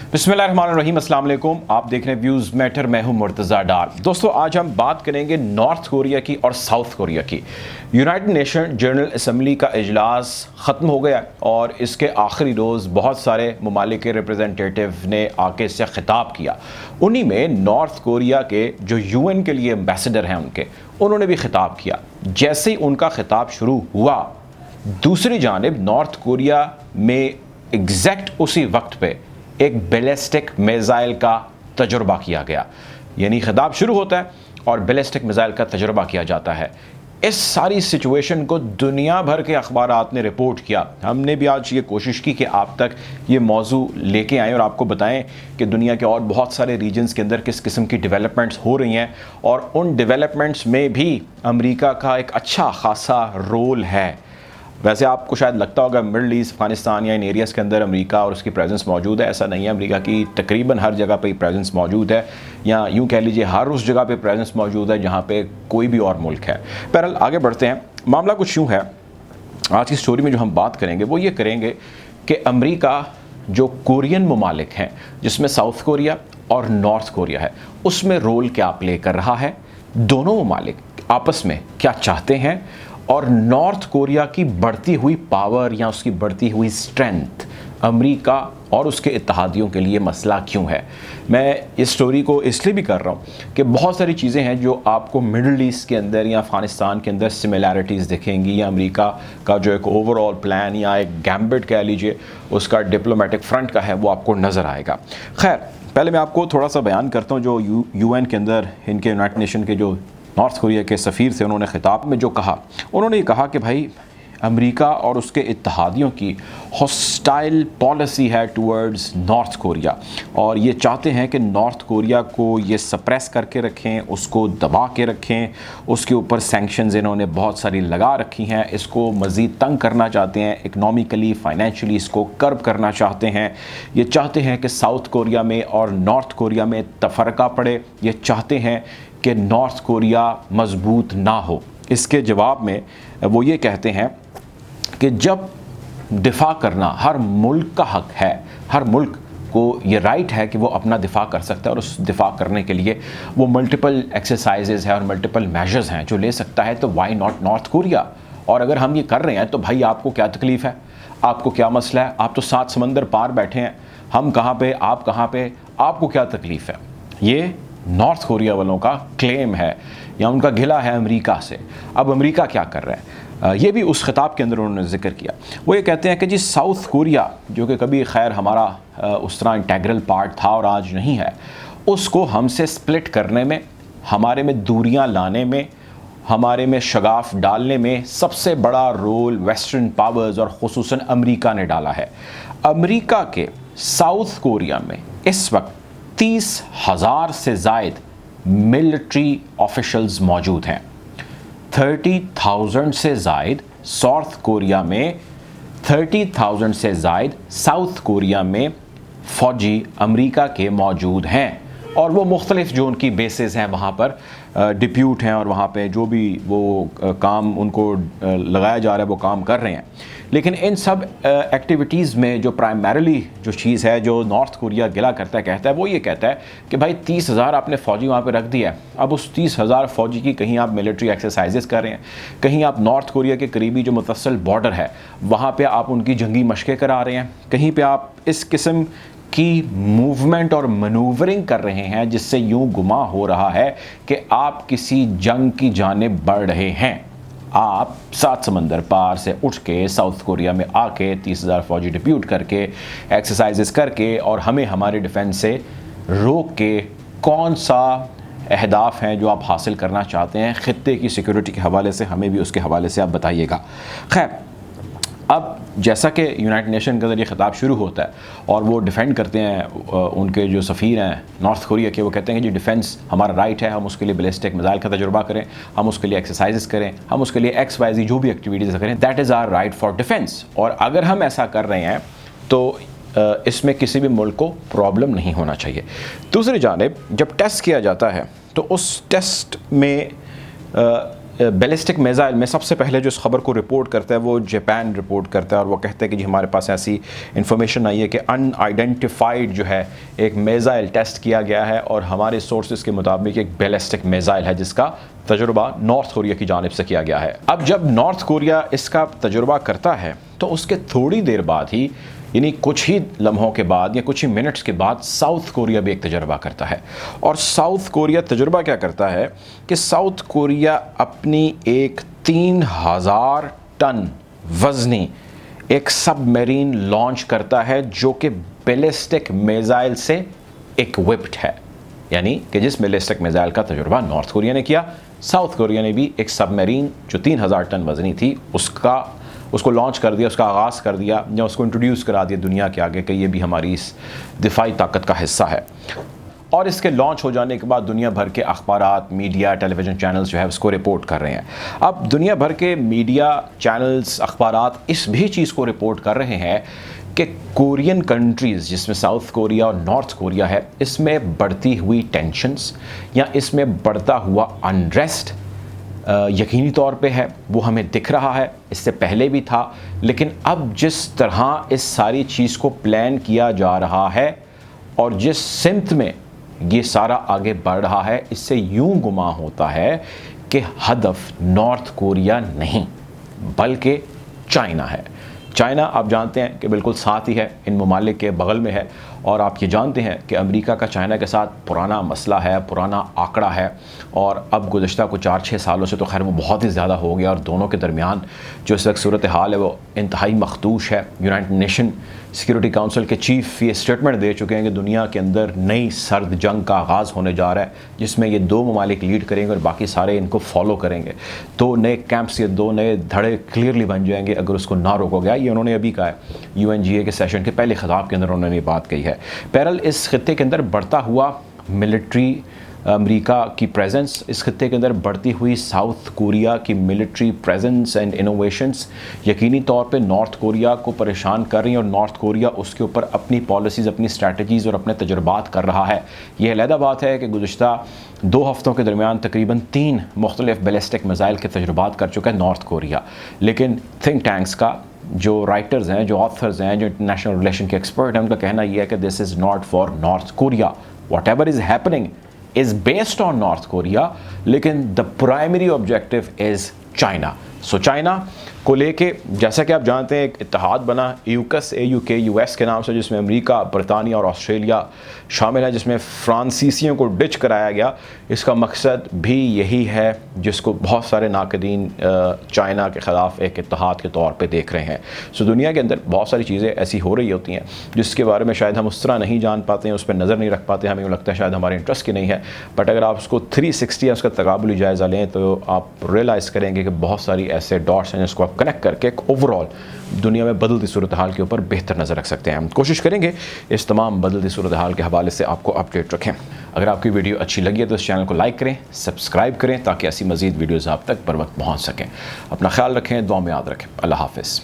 बिस्मिल्लाहिर्रहमानिर्रहीम, अस्सलाम वालेकुम। आप देख रहे हैं व्यूज़ मैटर, मैं हूं मुर्तज़ा डार। दोस्तों, आज हम बात करेंगे नॉर्थ कोरिया की और साउथ कोरिया की। यूनाइटेड नेशन जनरल असम्बली का इजलास ख़त्म हो गया और इसके आखिरी रोज़ बहुत सारे ममालिक के रिप्रेजेंटेटिव ने आके इससे ख़िताब किया। उन्हीं में नॉर्थ कोरिया के जो UN के लिए एम्बेसडर हैं उन्होंने भी ख़िताब किया। जैसे ही उनका ख़िताब शुरू हुआ, दूसरी जानिब नॉर्थ कोरिया में एग्जैक्ट उसी वक्त पे एक बैलिस्टिक मिसाइल का तजुर्बा किया गया। यानी खिताब शुरू होता है और बैलिस्टिक मिसाइल का तजुर्बा किया जाता है। इस सारी सिचुएशन को दुनिया भर के अखबारात ने रिपोर्ट किया। हमने भी आज ये कोशिश की कि आप तक ये मौजू लेके आएँ और आपको बताएं कि दुनिया के और बहुत सारे रीजन्स के अंदर किस किस्म की डेवलपमेंट्स हो रही हैं और उन डेवलपमेंट्स में भी अमेरिका का एक अच्छा खासा रोल है। वैसे आपको शायद लगता होगा मिडल ईस्ट, अफगानिस्तान या इन एरियाज़ के अंदर अमेरिका और उसकी प्रेजेंस मौजूद है। ऐसा नहीं है। अमेरिका की तकरीबन हर जगह पे प्रेजेंस मौजूद है, या यूँ कह लीजिए हर उस जगह पे प्रेजेंस मौजूद है जहाँ पे कोई भी और मुल्क है। बहरहाल आगे बढ़ते हैं। मामला कुछ यूँ है, आज की स्टोरी में जो हम बात करेंगे वो ये करेंगे कि अमेरिका जो कोरियन ममालिक हैं, जिसमें साउथ कोरिया और नॉर्थ कोरिया है, उसमें रोल क्या प्ले कर रहा है, दोनों ममालिक आपस में क्या चाहते हैं और नॉर्थ कोरिया की बढ़ती हुई पावर या उसकी बढ़ती हुई स्ट्रेंथ अमेरिका और उसके इत्तेहादियों के लिए मसला क्यों है। मैं इस स्टोरी को इसलिए भी कर रहा हूँ कि बहुत सारी चीज़ें हैं जो आपको मिडल ईस्ट के अंदर या अफ़गानिस्तान के अंदर सिमिलैरिटीज़ दिखेंगी, या अमेरिका का जो एक ओवरऑल प्लान या एक गैम्बिट कह लीजिए उसका डिप्लोमेटिक फ्रंट का है, वो आपको नज़र आएगा। खैर, पहले मैं आपको थोड़ा सा बयान करता हूँ जो UN के अंदर इनके यूनाइटेड नेशन के जो नॉर्थ कोरिया के सफ़ीर थे, उन्होंने ख़िताब में जो कहा, उन्होंने ये कहा कि भाई अमेरिका और उसके इत्तेहादियों की हॉस्टाइल पॉलिसी है टुवर्ड्स नॉर्थ कोरिया, और ये चाहते हैं कि नॉर्थ कोरिया को ये सप्रेस करके रखें, उसको दबा के रखें, उसके ऊपर सैंक्शंस इन्होंने बहुत सारी लगा रखी हैं, इसको मज़ीद तंग करना चाहते हैं, इकनॉमिकली फाइनेंशियली इसको कर्ब करना चाहते हैं। ये चाहते हैं कि साउथ कोरिया में और नॉर्थ कोरिया में तफरका पड़े। ये चाहते हैं कि नॉर्थ कोरिया मजबूत ना हो। इसके जवाब में वो ये कहते हैं कि जब दिफा करना हर मुल्क का हक है, हर मुल्क को ये राइट है कि वो अपना दिफा कर सकता है, और उस दिफा करने के लिए वो मल्टीपल एक्सरसाइजेज हैं और मल्टीपल मेजर्स हैं जो ले सकता है, तो वाई नॉट नॉर्थ कोरिया। और अगर हम ये कर रहे हैं तो भाई आपको क्या तकलीफ़ है, आपको क्या मसला है? आप तो 7 समंदर पार बैठे हैं, हम कहाँ पे, आप कहाँ पे, आपको क्या तकलीफ़ है? ये नॉर्थ कोरिया वालों का क्लेम है या उनका गिला है अमेरिका से। अब अमेरिका क्या कर रहा है, ये भी उस खिताब के अंदर उन्होंने जिक्र किया। वो ये कहते हैं कि जी साउथ कोरिया, जो कि कभी खैर हमारा उस तरह इंटेग्रल पार्ट था और आज नहीं है, उसको हमसे स्प्लिट करने में, हमारे में दूरियां लाने में, हमारे में शगाफ डालने में सबसे बड़ा रोल वेस्टर्न पावर्स और ख़ुसूसन अमेरिका ने डाला है। अमेरिका के साउथ कोरिया में इस वक्त 30,000 से ज़ायद मिलिट्री ऑफिशल्स मौजूद हैं। 30,000 से ज़ायद साउथ कोरिया में, 30,000 से ज़ायद साउथ कोरिया में फ़ौजी अमेरिका के मौजूद हैं, और वो मुख्तलिफ जो उनकी बेसेस हैं वहाँ पर डिप्यूट हैं, और वहाँ पे जो भी वो काम उनको लगाया जा रहा है वो काम कर रहे हैं। लेकिन इन सब एक्टिविटीज़ में जो प्राइमरीली जो चीज़ है जो नॉर्थ कोरिया गिला करता है, कहता है, वो ये कहता है कि भाई 30,000 आपने फ़ौजी वहाँ पे रख दिया है, अब उस 30,000 फ़ौजी की कहीं आप मिलिट्री एक्सरसाइजेस कर रहे हैं, कहीं आप नॉर्थ कोरिया के करीबी जो मुतस्सिल बॉर्डर है वहाँ पे आप उनकी जंगी मशक़ें करा रहे हैं, कहीं पे आप इस किस्म की मूवमेंट और मनूवरिंग कर रहे हैं जिससे यूँ गुमा हो रहा है कि आप किसी जंग की जानिब बढ़ रहे हैं। आप 7 समंदर पार से उठ के साउथ कोरिया में आके 30,000 फ़ौजी डिप्यूट करके एक्सरसाइजेस करके और हमें हमारे डिफेंस से रोक के कौन सा अहदाफ हैं जो आप हासिल करना चाहते हैं ख़ित्ते की सिक्योरिटी के हवाले से, हमें भी उसके हवाले से आप बताइएगा। खैर, अब जैसा कि यूनाइटेड नेशन के ज़रिए ख़िताब शुरू होता है और वो डिफेंड करते हैं, उनके जो सफ़ीर हैं नॉर्थ कोरिया के, वो कहते हैं कि जी डिफेंस हमारा राइट है, हम उसके लिए बैलिस्टिक मिसाइल का तजुर्बा करें, हम उसके लिए एक्सरसाइजेस करें, हम उसके लिए XYZ जो भी एक्टिविटीज़ करें, that is our right for defence. और अगर हम ऐसा कर रहे हैं तो इसमें किसी भी मुल्क को प्रॉब्लम नहीं होना चाहिए। दूसरी जानिब जब टेस्ट किया जाता है तो उस टेस्ट में बैलिस्टिक मिसाइल में सबसे पहले जो इस खबर को रिपोर्ट करता है वो जापान रिपोर्ट करता है, और वो कहते हैं कि जी हमारे पास ऐसी इन्फॉर्मेशन आई है कि अनआइडेंटिफाइड जो है एक मिसाइल टेस्ट किया गया है, और हमारे सोर्सेज के मुताबिक एक बैलिस्टिक मिसाइल है जिसका तजुर्बा नॉर्थ कोरिया की जानिब से किया गया है। अब जब नॉर्थ कोरिया इसका तजुर्बा करता है तो उसके थोड़ी देर बाद ही, यानी कुछ ही लम्हों के बाद या कुछ ही मिनट्स के बाद, साउथ कोरिया भी एक तजुर्बा करता है। और साउथ कोरिया तजुर्बा क्या करता है कि साउथ कोरिया अपनी एक 3000 टन वज़नी एक सबमरीन लॉन्च करता है जो कि बैलिस्टिक मिसाइल से इक्विप्ड है। यानी कि जिस बैलिस्टिक मिसाइल का तजुर्बा नॉर्थ कोरिया ने किया, साउथ कोरिया ने भी एक सबमरीन जो 3000 टन वज़नी थी उसको लॉन्च कर दिया, उसका आगाज़ कर दिया, या उसको इंट्रोड्यूस करा दिया दुनिया के आगे कि ये भी हमारी इस दिफाई ताकत का हिस्सा है। और इसके लॉन्च हो जाने के बाद दुनिया भर के अखबारात, मीडिया, टेलीविज़न चैनल्स जो है उसको रिपोर्ट कर रहे हैं। अब दुनिया भर के मीडिया चैनल्स, अखबारात इस भी चीज़ को रिपोर्ट कर रहे हैं कि कोरियन कंट्रीज़ जिसमें साउथ कोरिया और नॉर्थ कोरिया है, इसमें बढ़ती हुई टेंशन्स या इसमें बढ़ता हुआ अनरेस्ट यकीनी तौर पे है, वो हमें दिख रहा है, इससे पहले भी था। लेकिन अब जिस तरह इस सारी चीज़ को प्लान किया जा रहा है और जिस सिमत में ये सारा आगे बढ़ रहा है, इससे यूं गुमान होता है कि हदफ नॉर्थ कोरिया नहीं बल्कि चाइना है। चाइना आप जानते हैं कि बिल्कुल साथ ही है, इन ममालिक के बगल में है, और आप ये जानते हैं कि अमेरिका का चाइना के साथ पुराना मसला है, पुराना आंकड़ा है, और अब गुज़श्ता कुछ 4-6 सालों से तो खैर वो बहुत ही ज़्यादा हो गया, और दोनों के दरमियान जो इस वक्त सूरत हाल है वो इंतहाई मखदूश है। यूनाइटेड नेशन सिक्योरिटी काउंसिल के चीफ ये स्टेटमेंट दे चुके हैं कि दुनिया के अंदर नई सर्द जंग का आगाज़ होने जा रहा है, जिसमें ये 2 ममालिक लीड करेंगे और बाकी सारे इनको फॉलो करेंगे। 2 नए कैंप्स या 2 नए धड़े क्लियरली बन जाएंगे अगर उसको ना रोका गया। ये उन्होंने अभी कहा है, UNGA के सेशन के पहले खिताब के अंदर उन्होंने ये बात कही है। पैरल इस खित्ते के अंदर बढ़ता हुआ मिलिट्री अमेरिका की प्रेजेंस, इस खित्ते के अंदर बढ़ती हुई साउथ कोरिया की मिलिट्री प्रेजेंस एंड इनोवेशंस यकीनी तौर पे नॉर्थ कोरिया को परेशान कर रही हैं, और नॉर्थ कोरिया उसके ऊपर अपनी पॉलिसीज़, अपनी स्ट्रैटेजीज़ और अपने तजुर्बात कर रहा है। यह अलहदा बात है कि गुज़श्ता 2 हफ़्तों के दरमियान तकरीबन 3 मुख्तलिफ बैलिस्टिक मिसाइल के तजुर्बात कर चुका है नॉर्थ कोरिया। लेकिन थिंक टैंक्स का जो राइटर्स हैं, जो ऑथर्स हैं, जो इंटरनेशनल रिलेशन के एक्सपर्ट हैं, उनका कहना यह है कि this is not for north Korea. What ever is happening is based on North Korea, लेकिन the primary objective is China. So China को लेके जैसा कि आप जानते हैं एक इत्तेहाद बना यूकस AUKUS के नाम से, जिसमें अमेरिका, बरतानिया और ऑस्ट्रेलिया शामिल है, जिसमें फ्रांसीसियों को डिच कराया गया। इसका मकसद भी यही है जिसको बहुत सारे नाकदीन चाइना के ख़िलाफ़ एक इत्तेहाद के तौर पे देख रहे हैं। सो दुनिया के अंदर बहुत सारी चीज़ें ऐसी हो रही होती हैं जिसके बारे में शायद हम उस तरह नहीं जान पाते हैं, उस पर नज़र नहीं रख पाते, हमें यूँ लगता है शायद हमारे इंटरेस्ट की नहीं है। बट अगर आप उसको 360 उसका तकाबुली जायज़ा लें तो आप रियलाइज़ करेंगे कि बहुत सारी ऐसे डॉट्स हैं जिसको आप कनेक्ट करके एक ओवरऑल दुनिया में बदलती सूरत हाल के ऊपर बेहतर नज़र रख सकते हैं। हम कोशिश करेंगे इस तमाम बदलती सूरत हाल के हवाले से आपको अपडेट रखें। अगर आपकी वीडियो अच्छी लगी है तो इस चैनल को लाइक करें, सब्सक्राइब करें, ताकि ऐसी मज़ीद वीडियोज़ आप तक बर वक्त पहुँच सकें। अपना ख्याल रखें, दुआ में याद रखें। अल्लाह हाफ़िज़।